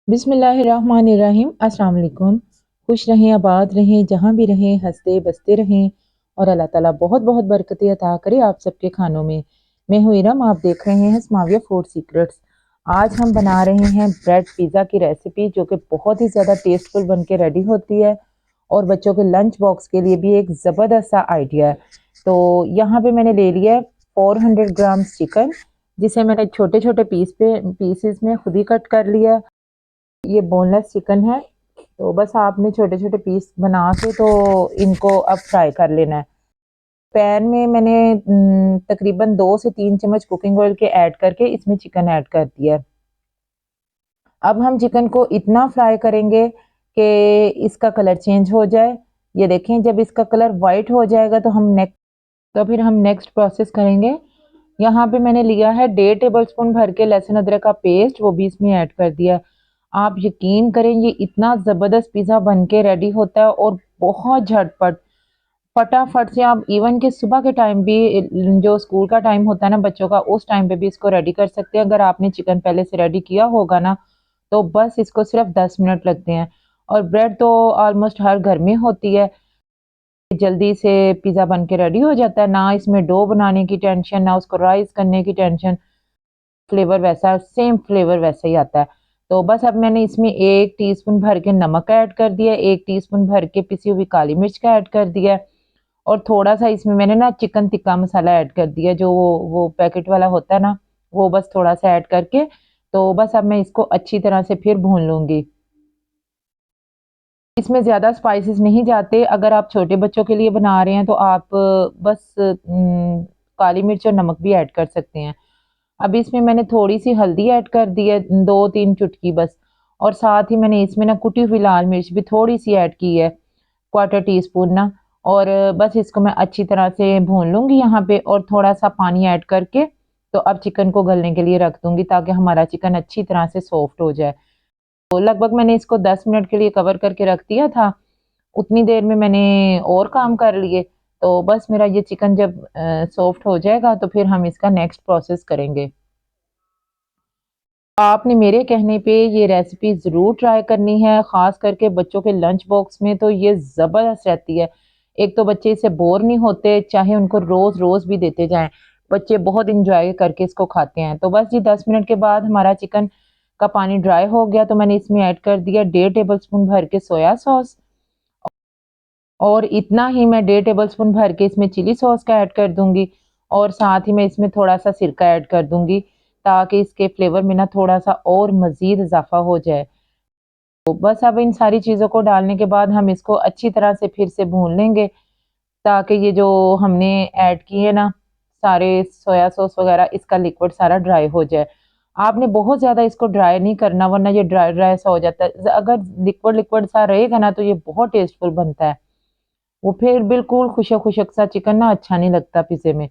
बिस्मिल्लाहिर्रहमानिर्रहीम। अस्सलाम वालेकुम। खुश रहें, आबाद रहें, जहाँ भी रहें, हंसते बसते रहें और अल्लाह ताला बहुत बहुत बरकतें अता करे आप सबके खानों में। मैं हूँ इरम, आप देख रहे हैं स्माविया फूड सीक्रेट्स। आज हम बना रहे हैं ब्रेड पिज़्ज़ा की रेसिपी, जो कि बहुत ही ज़्यादा टेस्टफुल बन के रेडी होती है और बच्चों के लंच बॉक्स के लिए भी एक ज़बरदस्त सा आइडिया है। तो यहाँ पे मैंने ले लिया है 400 ग्राम चिकन, जिसे मैंने छोटे छोटे पीसेस में खुद ही कट कर लिया। ये बोनलेस चिकन है, तो बस आपने छोटे छोटे पीस बना के तो इनको अब फ्राई कर लेना है। पैन में मैंने तकरीबन 2 से 3 चम्मच कुकिंग ऑयल के ऐड करके इसमें चिकन ऐड कर दिया है। अब हम चिकन को इतना फ्राई करेंगे कि इसका कलर चेंज हो जाए। ये देखें, जब इसका कलर वाइट हो जाएगा तो फिर हम नेक्स्ट प्रोसेस करेंगे। यहाँ पे मैंने लिया है 1.5 टेबल स्पून भर के लहसुन अदरक का पेस्ट, वो भी इसमें ऐड कर दिया। आप यकीन करें, ये इतना ज़बरदस्त पिज़्ज़ा बन के रेडी होता है और बहुत झटपट, फटाफट से आप इवन के सुबह के टाइम भी, जो स्कूल का टाइम होता है ना बच्चों का, उस टाइम पे भी इसको रेडी कर सकते हैं। अगर आपने चिकन पहले से रेडी किया होगा ना, तो बस इसको सिर्फ 10 मिनट लगते हैं। और ब्रेड तो ऑलमोस्ट हर घर में होती है, जल्दी से पिज़्ज़ा बन के रेडी हो जाता है। ना इसमें डो बनाने की टेंशन, ना उसको राइस करने की टेंशन। फ्लेवर वैसा, सेम फ्लेवर वैसा ही आता है। तो बस अब मैंने इसमें 1 टीस्पून भर के नमक ऐड कर दिया, 1 टीस्पून भर के पिसी हुई काली मिर्च का ऐड कर दिया और थोड़ा सा इसमें मैंने ना चिकन टिक्का मसाला ऐड कर दिया, जो वो पैकेट वाला होता है ना, वो बस थोड़ा सा ऐड करके, तो बस अब मैं इसको अच्छी तरह से फिर भून लूंगी। इसमें ज़्यादा स्पाइसेस नहीं जाते। अगर आप छोटे बच्चों के लिए बना रहे हैं तो आप बस काली मिर्च और नमक भी ऐड कर सकते हैं। अब इसमें मैंने थोड़ी सी हल्दी ऐड कर दी है, 2-3 चुटकी बस। और साथ ही मैंने इसमें ना कुटी हुई लाल मिर्च भी थोड़ी सी ऐड की है, 1/4 टीस्पून ना। और बस इसको मैं अच्छी तरह से भून लूंगी यहाँ पे, और थोड़ा सा पानी ऐड करके तो अब चिकन को गलने के लिए रख दूंगी, ताकि हमारा चिकन अच्छी तरह से सॉफ्ट हो जाए। तो लगभग मैंने इसको 10 मिनट के लिए कवर करके रख दिया था। उतनी देर में मैंने और काम कर लिए। तो बस मेरा ये चिकन जब सॉफ्ट हो जाएगा तो फिर हम इसका नेक्स्ट प्रोसेस करेंगे। आपने मेरे कहने पे ये रेसिपी ज़रूर ट्राई करनी है, ख़ास करके बच्चों के लंच बॉक्स में तो ये ज़बरदस्त रहती है। एक तो बच्चे इससे बोर नहीं होते, चाहे उनको रोज़ रोज़ भी देते जाएं, बच्चे बहुत इंजॉय करके इसको खाते हैं। तो बस ये 10 मिनट के बाद हमारा चिकन का पानी ड्राई हो गया, तो मैंने इसमें ऐड कर दिया 1.5 टेबल स्पून भर के सोया सॉस, और इतना ही मैं 1.5 टेबल स्पून भर के इसमें चिली सॉस का ऐड कर दूंगी। और साथ ही मैं इसमें थोड़ा सा सिरका ऐड कर दूंगी, ताकि इसके फ्लेवर में ना थोड़ा सा और मज़ीद इजाफा हो जाए। तो बस अब इन सारी चीज़ों को डालने के बाद हम इसको अच्छी तरह से फिर से भून लेंगे, ताकि ये जो हमने ऐड किए ना सारे सोया सॉस वगैरह, इसका लिक्विड सारा ड्राई हो जाए। आपने बहुत ज़्यादा इसको ड्राई नहीं करना, वरना ये ड्राई ड्राई सा हो जाता है। अगर लिक्विड लिक्विड सा रहेगा ना, तो ये बहुत टेस्टफुल बनता है। वो फिर बिल्कुल खुशक खुशक सा चिकन ना अच्छा नहीं लगता पिज़्ज़े में।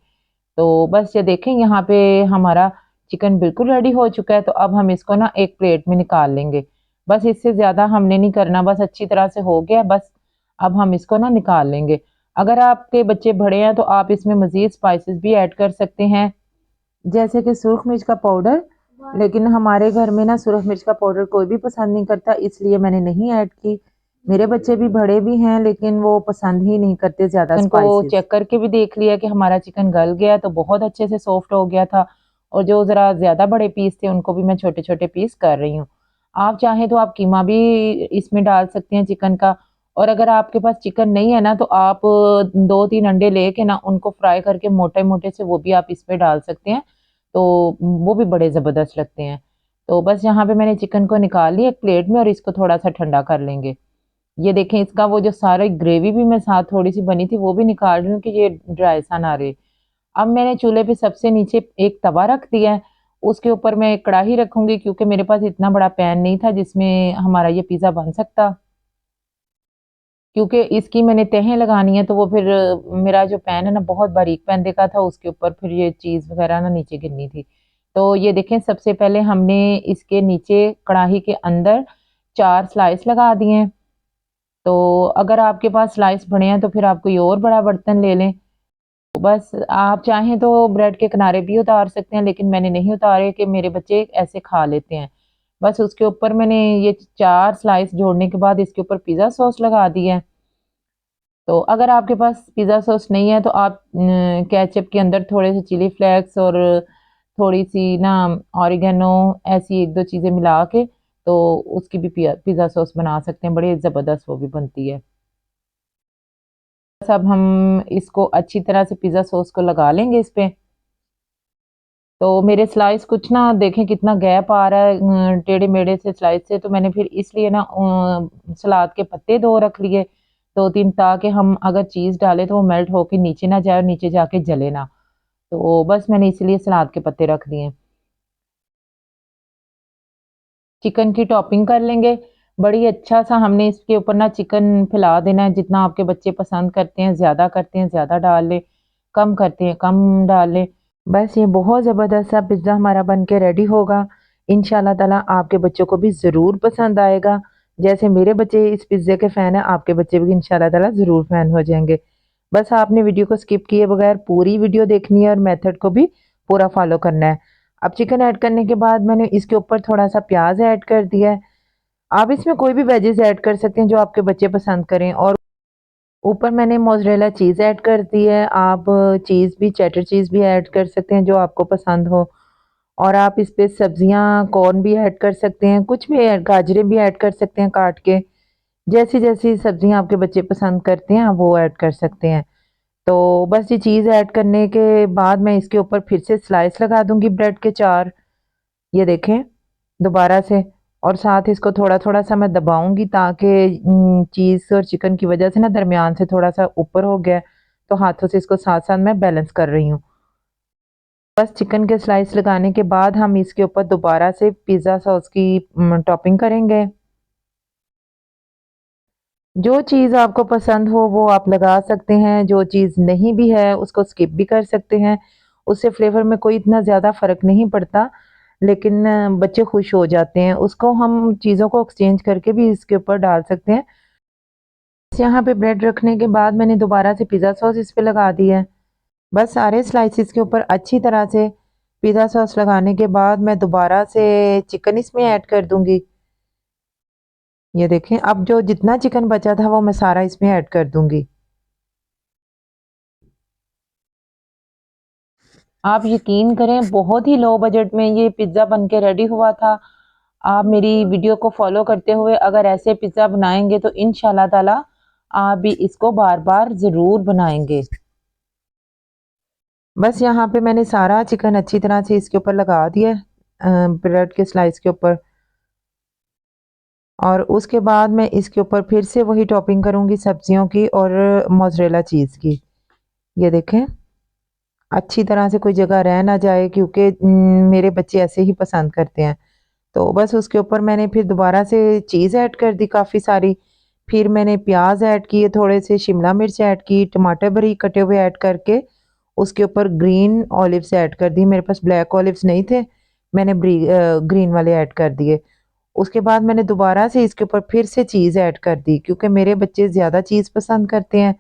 तो बस ये देखें, यहाँ पे हमारा चिकन बिल्कुल रेडी हो चुका है। तो अब हम इसको ना एक प्लेट में निकाल लेंगे। बस इससे ज़्यादा हमने नहीं करना, बस अच्छी तरह से हो गया। बस अब हम इसको ना निकाल लेंगे। अगर आपके बच्चे बड़े हैं तो आप इसमें मज़ीद स्पाइसेस भी ऐड कर सकते हैं, जैसे कि सुरख मिर्च का पाउडर। लेकिन हमारे घर में ना सुरख मिर्च का पाउडर कोई भी पसंद नहीं करता, इसलिए मैंने नहीं ऐड की। मेरे बच्चे भी बड़े भी हैं, लेकिन वो पसंद ही नहीं करते ज़्यादा चिकन को स्पाइसेस। चेक करके भी देख लिया कि हमारा चिकन गल गया, तो बहुत अच्छे से सॉफ्ट हो गया था। और जो ज़रा ज़्यादा बड़े पीस थे, उनको भी मैं छोटे छोटे पीस कर रही हूँ। आप चाहें तो आप कीमा भी इसमें डाल सकते हैं चिकन का। और अगर आपके पास चिकन नहीं है ना, तो आप 2-3 अंडे लेके ना उनको फ्राई करके मोटे मोटे से वो भी आप इसमें डाल सकते हैं, तो वो भी बड़े ज़बरदस्त लगते हैं। तो बस यहाँ पे मैंने चिकन को निकाल लिया एक प्लेट में, और इसको थोड़ा सा ठंडा कर लेंगे। ये देखें, इसका वो जो सारा ग्रेवी भी मैं साथ थोड़ी सी बनी थी वो भी निकाल रही हूँ, कि ये ड्राई सा ना रहे। अब मैंने चूल्हे पे सबसे नीचे एक तवा रख दिया है। उसके ऊपर मैं एक कढ़ाई रखूंगी, क्योंकि मेरे पास इतना बड़ा पैन नहीं था जिसमें हमारा ये पिज़्ज़ा बन सकता। क्योंकि इसकी मैंने तहें लगानी है, तो वो फिर मेरा जो पैन है ना बहुत बारीक पैन देखा था, उसके ऊपर फिर ये चीज़ वगैरह ना नीचे गिरनी थी। तो ये देखें, सबसे पहले हमने इसके नीचे कढ़ाई के अंदर 4 स्लाइस लगा दिए हैं। तो अगर आपके पास स्लाइस बड़े हैं तो फिर आप कोई और बड़ा बर्तन ले लें। तो बस आप चाहें तो ब्रेड के किनारे भी उतार सकते हैं, लेकिन मैंने नहीं उतारे, कि मेरे बच्चे ऐसे खा लेते हैं। बस उसके ऊपर मैंने ये 4 स्लाइस जोड़ने के बाद इसके ऊपर पिज़्ज़ा सॉस लगा दी है। तो अगर आपके पास पिज़्ज़ा सॉस नहीं है तो आप केचप के अंदर थोड़े से चिली फ्लेक्स और थोड़ी सी ना ऑरिगेनो, ऐसी 1-2 चीज़ें मिला के तो उसकी भी पिज़्ज़ा सॉस बना सकते हैं, बड़ी ज़बरदस्त वो भी बनती है। बस अब हम इसको अच्छी तरह से पिज़्ज़ा सॉस को लगा लेंगे इस पे। तो मेरे स्लाइस कुछ ना देखें कितना गैप आ रहा है टेढ़े मेढ़े से स्लाइस से, तो मैंने फिर इसलिए ना सलाद के पत्ते 2 रख लिए 2-3, ताकि हम अगर चीज़ डालें तो वो मेल्ट होके नीचे ना जाए और नीचे जाके जले ना। तो बस मैंने इसीलिए सलाद के पत्ते रख दिए। चिकन की टॉपिंग कर लेंगे। बड़ी अच्छा सा हमने इसके ऊपर ना चिकन फैला देना है, जितना आपके बच्चे पसंद करते हैं, ज़्यादा करते हैं ज़्यादा डाल लें, कम करते हैं कम डाल लें। बस ये बहुत ज़बरदस्त सा पिज़्ज़ा हमारा बन के रेडी होगा। इंशाल्लाह ताला आपके बच्चों को भी ज़रूर पसंद आएगा। जैसे मेरे बच्चे इस पिज़्ज़े के फ़ैन हैं, आपके बच्चे भी इंशाल्लाह ताला ज़रूर फ़ैन हो जाएँगे। बस आपने वीडियो को स्किप किए बगैर पूरी वीडियो देखनी है और मेथड को भी पूरा फ़ॉलो करना है। अब चिकन ऐड करने के बाद मैंने इसके ऊपर थोड़ा-सा प्याज़ ऐड कर दिया है। आप इसमें कोई भी वेजेस ऐड कर सकते हैं जो आपके बच्चे पसंद करें, और ऊपर मैंने मोज़रेला चीज़ ऐड कर दी है। आप चीज़ भी, चेडर चीज़ भी ऐड कर सकते हैं जो आपको पसंद हो, और आप इस पे सब्जियां, कॉर्न भी ऐड कर सकते हैं, कुछ भी गाजरें भी ऐड कर सकते हैं काट के। जैसी जैसी सब्जियां आपके बच्चे पसंद करते हैं आप वो ऐड कर सकते हैं। तो बस ये चीज़ ऐड करने के बाद मैं इसके ऊपर फिर से स्लाइस लगा दूंगी ब्रेड के 4। ये देखें दोबारा से, और साथ इसको थोड़ा थोड़ा सा मैं दबाऊंगी ताकि चीज़ और चिकन की वजह से ना दरमियान से थोड़ा सा ऊपर हो गया, तो हाथों से इसको साथ साथ मैं बैलेंस कर रही हूँ। बस चिकन के स्लाइस लगाने के बाद हम इसके ऊपर दोबारा से पिज़्ज़ा सॉस की टॉपिंग करेंगे। जो चीज़ आपको पसंद हो वो आप लगा सकते हैं, जो चीज़ नहीं भी है उसको स्किप भी कर सकते हैं। उससे फ्लेवर में कोई इतना ज़्यादा फ़र्क नहीं पड़ता, लेकिन बच्चे खुश हो जाते हैं। उसको हम चीज़ों को एक्सचेंज करके भी इसके ऊपर डाल सकते हैं। यहाँ पे ब्रेड रखने के बाद मैंने दोबारा से पिज़्ज़ा सॉस इस पे लगा दी है। बस सारे स्लाइसिस के ऊपर अच्छी तरह से पिज़्ज़ा सॉस लगाने के बाद मैं दोबारा से चिकन इसमें ऐड कर दूंगी। ये देखें, अब जो जितना चिकन बचा था वो मैं सारा इसमें ऐड कर दूंगी। आप यकीन करें बहुत ही लो बजट में ये पिज़्ज़ा बन के रेडी हुआ था। आप मेरी वीडियो को फॉलो करते हुए अगर ऐसे पिज़्ज़ा बनाएंगे तो इंशाल्लाह ताला आप भी इसको बार बार ज़रूर बनाएंगे। बस यहाँ पे मैंने सारा चिकन अच्छी तरह से इसके ऊपर लगा दिया ब्रेड के स्लाइस के ऊपर, और उसके बाद मैं इसके ऊपर फिर से वही टॉपिंग करूँगी सब्जियों की और मोज़रेला चीज़ की। ये देखें, अच्छी तरह से कोई जगह रह ना जाए क्योंकि मेरे बच्चे ऐसे ही पसंद करते हैं। तो बस उसके ऊपर मैंने फिर दोबारा से चीज़ ऐड कर दी काफ़ी सारी। फिर मैंने प्याज ऐड किए, थोड़े से शिमला मिर्च ऐड की, टमाटर बारीक कटे हुए ऐड करके उसके ऊपर ग्रीन ऑलिव्स ऐड कर दी। मेरे पास ब्लैक ऑलिव्स नहीं थे, मैंने ग्रीन वाले ऐड कर दिए। उसके बाद मैंने दोबारा से इसके ऊपर फिर से चीज़ ऐड कर दी क्योंकि मेरे बच्चे ज़्यादा चीज़ पसंद करते हैं,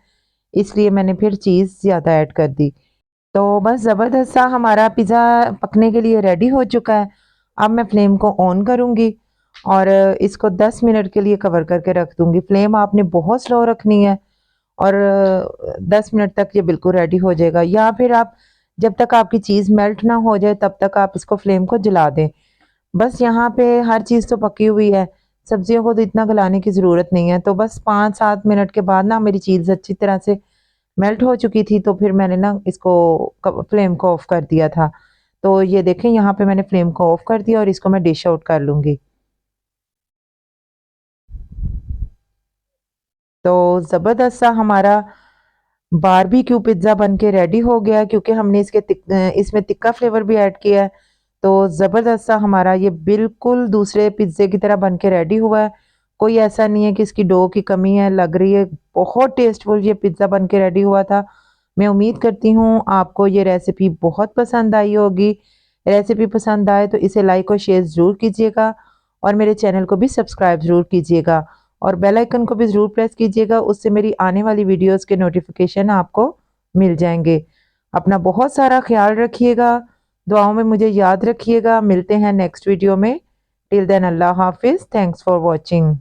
इसलिए मैंने फिर चीज़ ज़्यादा ऐड कर दी। तो बस ज़बरदस्त सा हमारा पिज़्ज़ा पकने के लिए रेडी हो चुका है। अब मैं फ्लेम को ऑन करूँगी और इसको 10 मिनट के लिए कवर करके रख दूँगी। फ्लेम आपने बहुत स्लो रखनी है और 10 मिनट तक ये बिल्कुल रेडी हो जाएगा, या फिर आप जब तक आपकी चीज़ मेल्ट ना हो जाए तब तक आप इसको फ्लेम को जला दें। बस यहाँ पे हर चीज़ तो पकी हुई है, सब्जियों को तो इतना गलाने की ज़रूरत नहीं है। तो बस 5-7 मिनट के बाद ना मेरी चीज़ अच्छी तरह से मेल्ट हो चुकी थी, तो फिर मैंने ना इसको फ्लेम को ऑफ कर दिया था। तो ये देखें यहाँ पे मैंने फ्लेम को ऑफ कर दिया और इसको मैं डिश आउट कर लूँगी। तो ज़बरदस्त सा हमारा बारबेक्यू पिज़्ज़ा बन के रेडी हो गया क्योंकि हमने इसमें तिक्का फ्लेवर भी ऐड किया है। तो ज़बरदस्त सा हमारा ये बिल्कुल दूसरे पिज़्ज़े की तरह बन के रेडी हुआ है। कोई ऐसा नहीं है कि इसकी डो की कमी है, लग रही है बहुत टेस्टफुल ये पिज़्ज़ा बन के रेडी हुआ था। मैं उम्मीद करती हूँ आपको ये रेसिपी बहुत पसंद आई होगी। रेसिपी पसंद आए तो इसे लाइक और शेयर ज़रूर कीजिएगा और मेरे चैनल को भी सब्सक्राइब ज़रूर कीजिएगा और बेल आइकन को भी ज़रूर प्रेस कीजिएगा, उससे मेरी आने वाली वीडियोस के नोटिफिकेशन आपको मिल जाएंगे। अपना बहुत सारा ख्याल रखिएगा, दुआओं में मुझे याद रखिएगा। मिलते हैं नेक्स्ट वीडियो में। टिल देन अल्लाह हाफिज़, थैंक्स फॉर वॉचिंग।